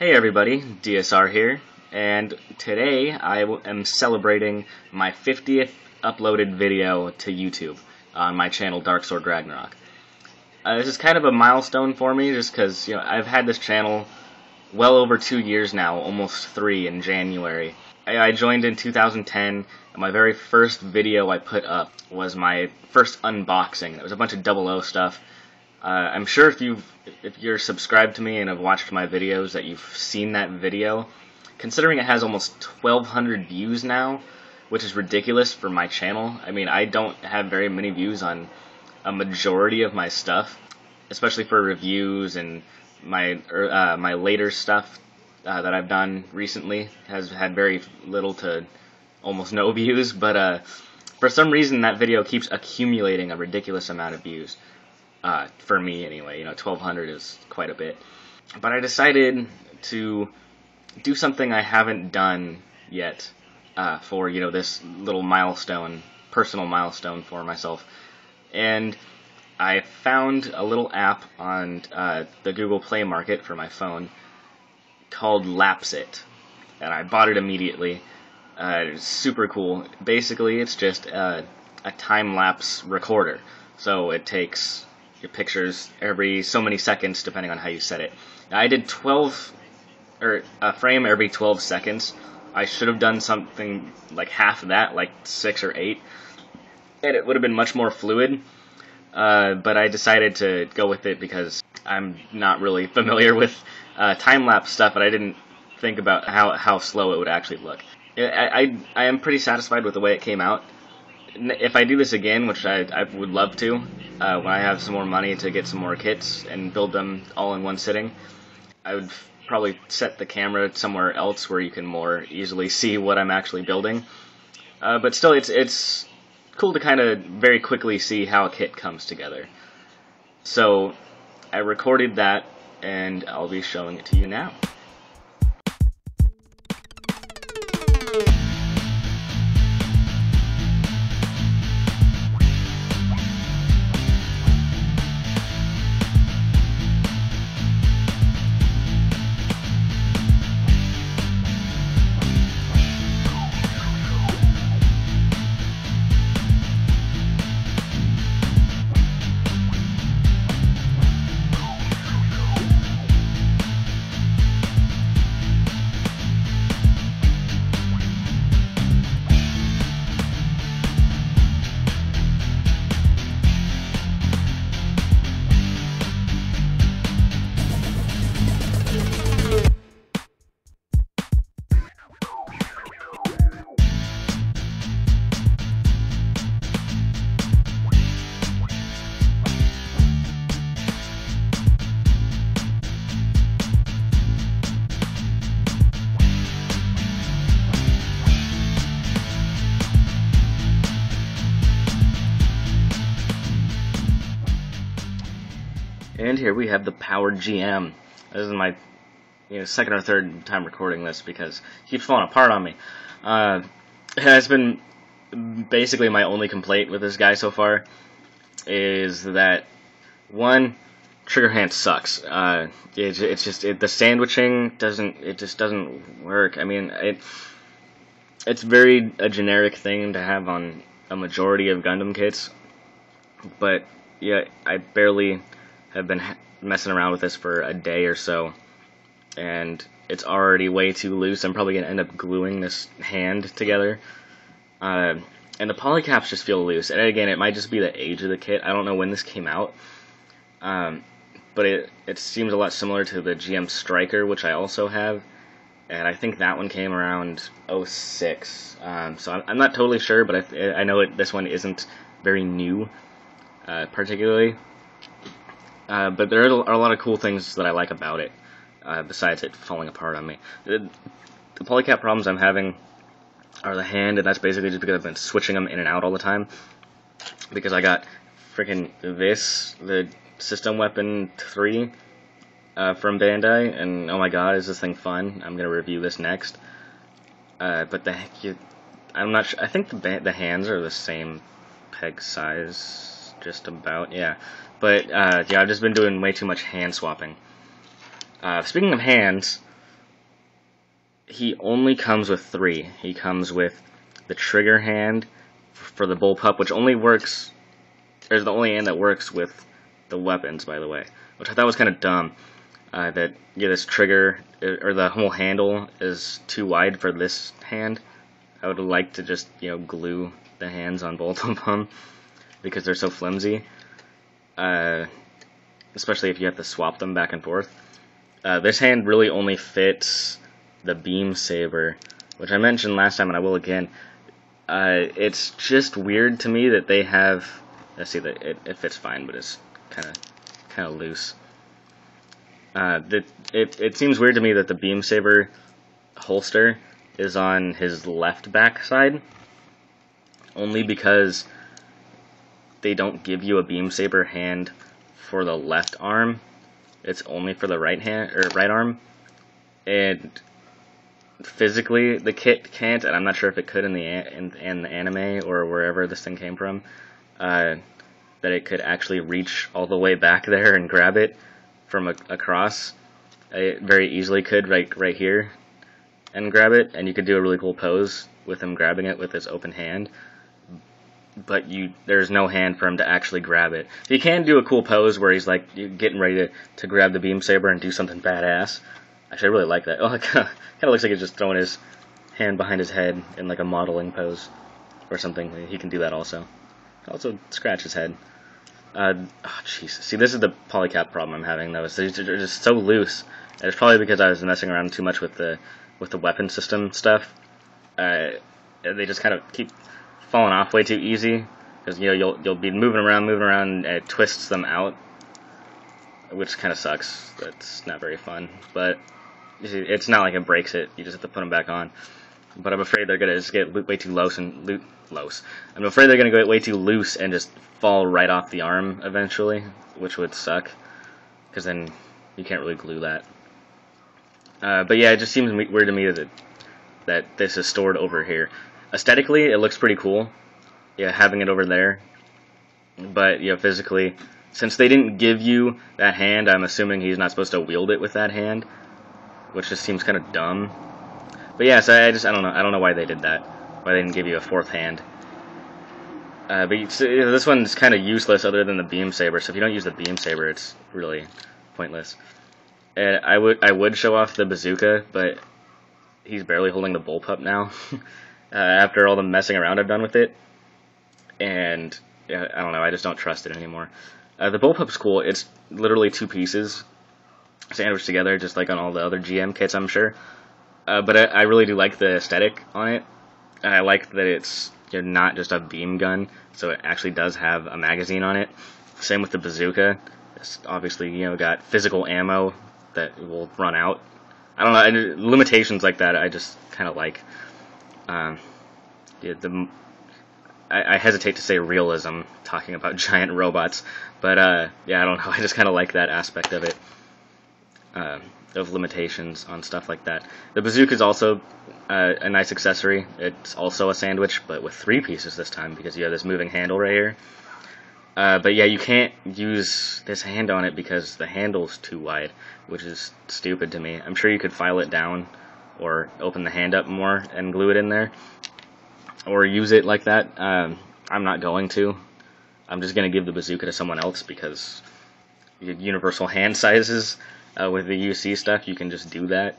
Hey everybody, DSR here, and today I am celebrating my 50th uploaded video to YouTube on my channel Dark Sword Ragnarok. This is kind of a milestone for me just because I've had this channel well over 2 years now, almost 3 in January. I joined in 2010, and my very first video I put up was my first unboxing. It was a bunch of 00 stuff. I'm sure if you're subscribed to me and have watched my videos that you've seen that video. Considering it has almost 1,200 views now, which is ridiculous for my channel. I mean, I don't have very many views on a majority of my stuff, especially for reviews, and my later stuff that I've done recently has had very little to almost no views, but for some reason that video keeps accumulating a ridiculous amount of views. For me anyway, 1,200 is quite a bit. But I decided to do something I haven't done yet for, this little milestone, personal milestone for myself. And I found a little app on the Google Play Market for my phone called Lapsit. And I bought it immediately. It's super cool. Basically, it's just a time-lapse recorder. So it takes your pictures every so many seconds, depending on how you set it. Now, I did a frame every 12 seconds. I should have done something like half of that, like 6 or 8, and it would have been much more fluid. But I decided to go with it because I'm not really familiar with time-lapse stuff, and I didn't think about how slow it would actually look. I am pretty satisfied with the way it came out. If I do this again, which I would love to, when I have some more money to get some more kits and build them all in one sitting, I would probably set the camera somewhere else where you can more easily see what I'm actually building. But still, it's cool to kind of very quickly see how a kit comes together. So I recorded that, and I'll be showing it to you now. And here we have the Powered GM. This is my second or third time recording this because it keeps falling apart on me. It has been basically my only complaint with this guy so far is that, one, trigger hand sucks. The sandwiching doesn't work. I mean, it's very a generic thing to have on a majority of Gundam kits, but yeah, I barely have been messing around with this for a day or so, and it's already way too loose. I'm probably going to end up gluing this hand together, and the polycaps just feel loose. And again, it might just be the age of the kit. I don't know when this came out, but it seems a lot similar to the GM Striker, which I also have, and I think that one came around 06, so I'm not totally sure, but I know this one isn't very new, particularly. But there are a lot of cool things that I like about it, besides it falling apart on me. The polycap problems I'm having are the hand, and that's basically just because I've been switching them in and out all the time. Because I got freaking the System Weapon 3 from Bandai, and oh my god, is this thing fun. I'm going to review this next. But I'm not sure. I think the hands are the same peg size, just about, yeah. But, yeah, I've just been doing way too much hand swapping. Speaking of hands, he only comes with 3. He comes with the trigger hand for the bullpup, which only works, there's the only hand that works with the weapons, by the way, which I thought was kind of dumb. That this trigger, or the whole handle, is too wide for this hand. I would like to just, glue the hands on both of them, because they're so flimsy. Especially if you have to swap them back and forth. This hand really only fits the beam saber, which I mentioned last time, and I will again. It's just weird to me that they have. Let's see, that it fits fine, but it's kind of loose. It seems weird to me that the beam saber holster is on his left back side, only because they don't give you a beam saber hand for the left arm. It's only for the right hand or right arm, and physically the kit can't, and I'm not sure if it could in the anime or wherever this thing came from, that it could actually reach all the way back there and grab it from across. It very easily could right here and grab it, and you could do a really cool pose with him grabbing it with his open hand, but there's no hand for him to actually grab it. He can do a cool pose where he's like getting ready to grab the beam saber and do something badass. Actually, I really like that. Oh, it kind of looks like he's just throwing his hand behind his head in like a modeling pose or something. He can do that also. Also scratch his head. Oh jeez. See, this is the polycap problem I'm having though. They're just so loose. And it's probably because I was messing around too much with the weapon system stuff. They just kind of keep falling off way too easy, because you'll be moving around, and it twists them out, which kind of sucks. That's not very fun. But you see, it's not like it breaks it. You just have to put them back on. But I'm afraid they're gonna just get way too loose. I'm afraid they're gonna get way too loose and just fall right off the arm eventually, which would suck, because then you can't really glue that. But yeah, it just seems weird to me that this is stored over here. Aesthetically, it looks pretty cool, having it over there. But physically, since they didn't give you that hand, I'm assuming he's not supposed to wield it with that hand, which just seems kind of dumb. But yeah, so I don't know. I don't know why they did that. Why they didn't give you a 4th hand. But this one's kind of useless other than the beam saber. So if you don't use the beam saber, it's really pointless. And I would show off the bazooka, but he's barely holding the bullpup now. After all the messing around I've done with it, and I don't know, I just don't trust it anymore. The bullpup's cool. It's literally 2 pieces sandwiched together, just like on all the other GM kits, I'm sure. But I really do like the aesthetic on it. I like that it's not just a beam gun, so it actually does have a magazine on it. Same with the bazooka. It's obviously got physical ammo that will run out. I don't know, limitations like that I just kind of like. I hesitate to say realism talking about giant robots, but yeah, I don't know, I just kind of like that aspect of it, of limitations on stuff like that. The bazooka is also a nice accessory. It's also a sandwich, but with 3 pieces this time, because you have this moving handle right here. But yeah, you can't use this hand on it because the handle's too wide, which is stupid to me. I'm sure you could file it down, or open the hand up more and glue it in there, or use it like that. I'm not going to. I'm just going to give the bazooka to someone else, because universal hand sizes with the UC stuff, you can just do that.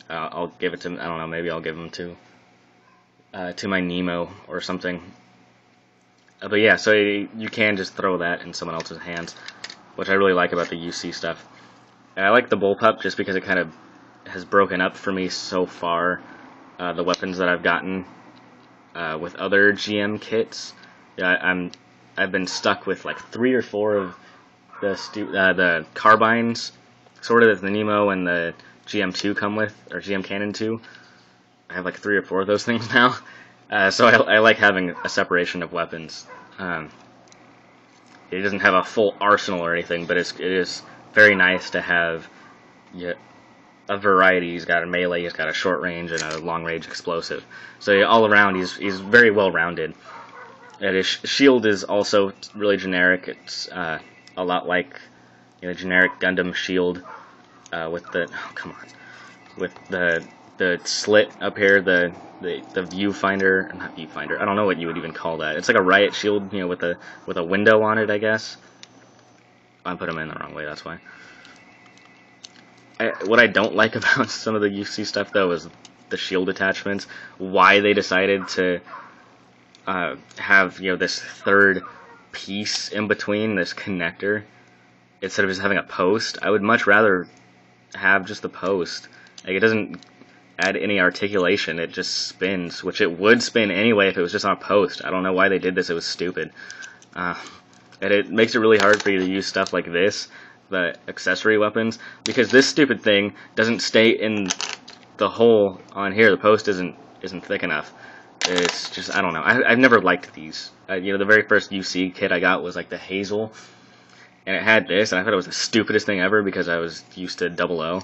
I'll give it to, I don't know, maybe I'll give them to my Nemo or something. But yeah, so you can just throw that in someone else's hands, which I really like about the UC stuff. And I like the bullpup just because it kind of has broken up for me so far the weapons that I've gotten with other GM kits. I've been stuck with like 3 or 4 of the carbines, sort of, that the Nemo and the GM2 come with, or GM Cannon 2. I have like 3 or 4 of those things now. So I like having a separation of weapons. It doesn't have a full arsenal or anything, but it is very nice to have a variety. He's got a melee, he's got a short range, and a long range explosive. So all around, he's very well rounded. And his shield is also really generic. It's a lot like generic Gundam shield with the the slit up here, the viewfinder, not viewfinder. I don't know what you would even call that. It's like a riot shield, you know, with a window on it, I guess. I put them in the wrong way. That's why. What I don't like about some of the UC stuff though is the shield attachments. Why they decided to have, you know, this third piece in between, this connector, instead of just having a post. I would much rather have just the post. Like, it doesn't add any articulation, it just spins, which it would spin anyway if it was just on a post. I don't know why they did this, it was stupid. And it makes it really hard for you to use stuff like this, the accessory weapons, because this stupid thing doesn't stay in the hole on here. The post isn't thick enough. It's just, I don't know. I've never liked these. You know, the very first UC kit I got was like the Hazel, and it had this, and I thought it was the stupidest thing ever because I was used to 00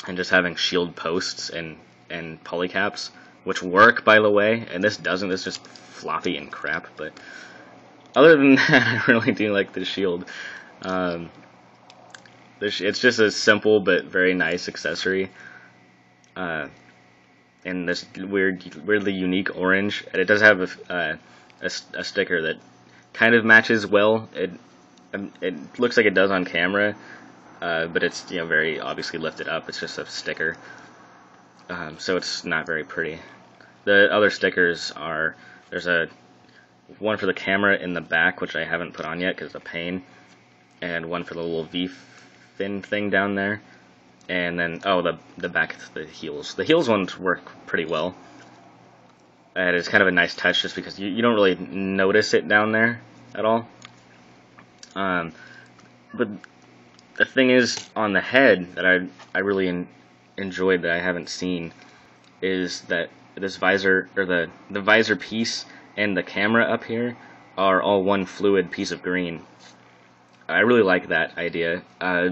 and just having shield posts and polycaps, which work, by the way, and this doesn't. It's just floppy and crap. But other than that, I really do like the shield. It's just a simple but very nice accessory. And this weirdly unique orange, and it does have a sticker that kind of matches well. It looks like it does on camera, but it's, you know, very obviously lifted up. It's just a sticker, so it's not very pretty. The other stickers are, there's one for the camera in the back, which I haven't put on yet because it's a pain, and one for the little V-fin thing down there. And then, oh, the back, the heels. The heels ones work pretty well. And it's kind of a nice touch just because you don't really notice it down there at all. But the thing is, on the head that I really enjoyed that I haven't seen is that this visor, or the visor piece and the camera up here are all one fluid piece of green. I really like that idea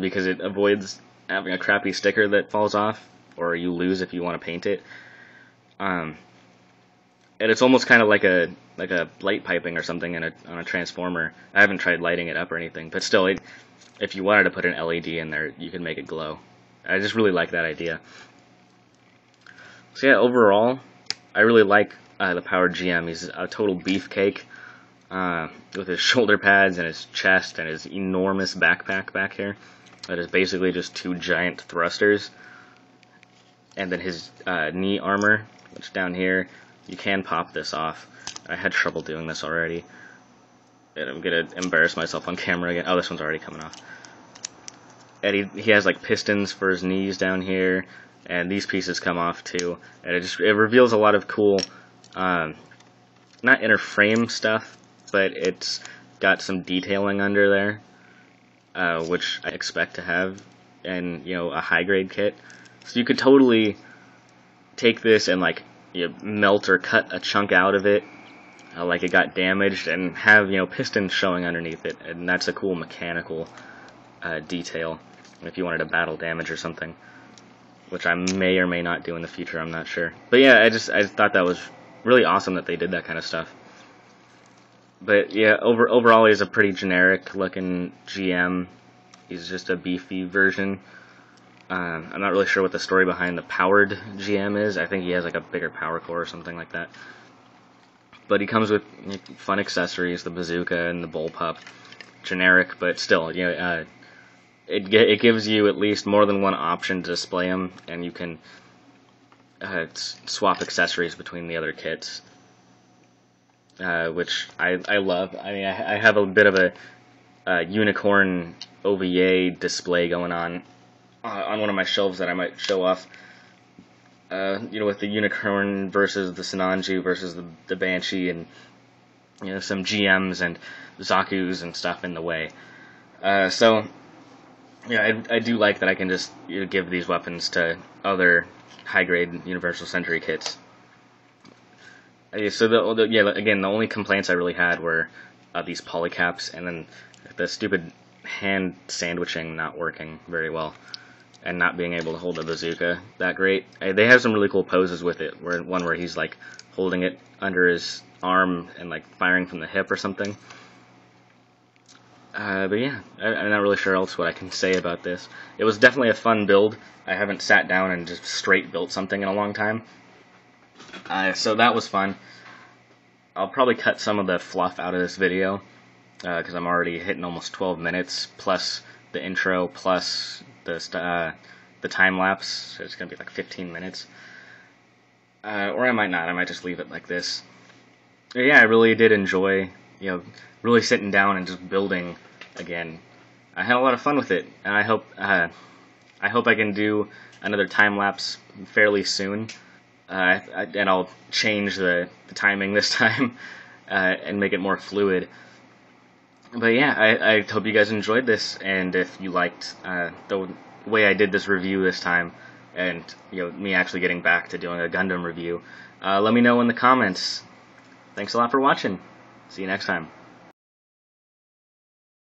because it avoids having a crappy sticker that falls off, or you lose if you want to paint it. And it's almost kind of like a light piping or something on a transformer. I haven't tried lighting it up or anything, but still, if you wanted to put an LED in there, you could make it glow. I just really like that idea. So yeah, overall, I really like the Powered GM. He's a total beefcake with his shoulder pads and his chest and his enormous backpack back here. That is basically just two giant thrusters. And then his knee armor, which down here, you can pop this off. I had trouble doing this already. And I'm going to embarrass myself on camera again. Oh, this one's already coming off. And he has like pistons for his knees down here. And these pieces come off too. And it reveals a lot of cool, not inner frame stuff, but it's got some detailing under there. Which I expect to have in, you know, a high grade kit. So you could totally take this and like, you know, melt or cut a chunk out of it, like it got damaged, and have, you know, pistons showing underneath it, and that's a cool mechanical detail if you wanted to battle damage or something, which I may or may not do in the future. I'm not sure. But yeah, I thought that was really awesome that they did that kind of stuff. But yeah, overall he's a pretty generic looking GM. He's just a beefy version. I'm not really sure what the story behind the Powered GM is. I think he has like a bigger power core or something like that. But he comes with fun accessories, the bazooka and the bullpup. Generic, but still, you know, it gives you at least more than one option to display them, and you can swap accessories between the other kits. Which I love. I mean, I have a bit of a unicorn OVA display going on one of my shelves that I might show off. You know, with the unicorn versus the Sinanju versus the Banshee, and, you know, some GMs and Zaku's and stuff in the way. So yeah, I do like that I can just, you know, give these weapons to other high-grade Universal Century kits. So again, the only complaints I really had were these polycaps, and then the stupid hand sandwiching not working very well, and not being able to hold the bazooka that great. They have some really cool poses with it, where he's like holding it under his arm and like firing from the hip or something. But yeah, I'm not really sure else what I can say about this. It was definitely a fun build. I haven't sat down and just straight built something in a long time. So that was fun. I'll probably cut some of the fluff out of this video, because I'm already hitting almost 12 minutes, plus the intro, plus the time lapse, so it's going to be like 15 minutes. Or I might not, I might just leave it like this. But yeah, I really did enjoy, really sitting down and just building again. I had a lot of fun with it, and I hope I can do another time lapse fairly soon. And I'll change the timing this time and make it more fluid. But yeah, I hope you guys enjoyed this, and if you liked the way I did this review this time, and me actually getting back to doing a Gundam review, let me know in the comments. Thanks a lot for watching. See you next time.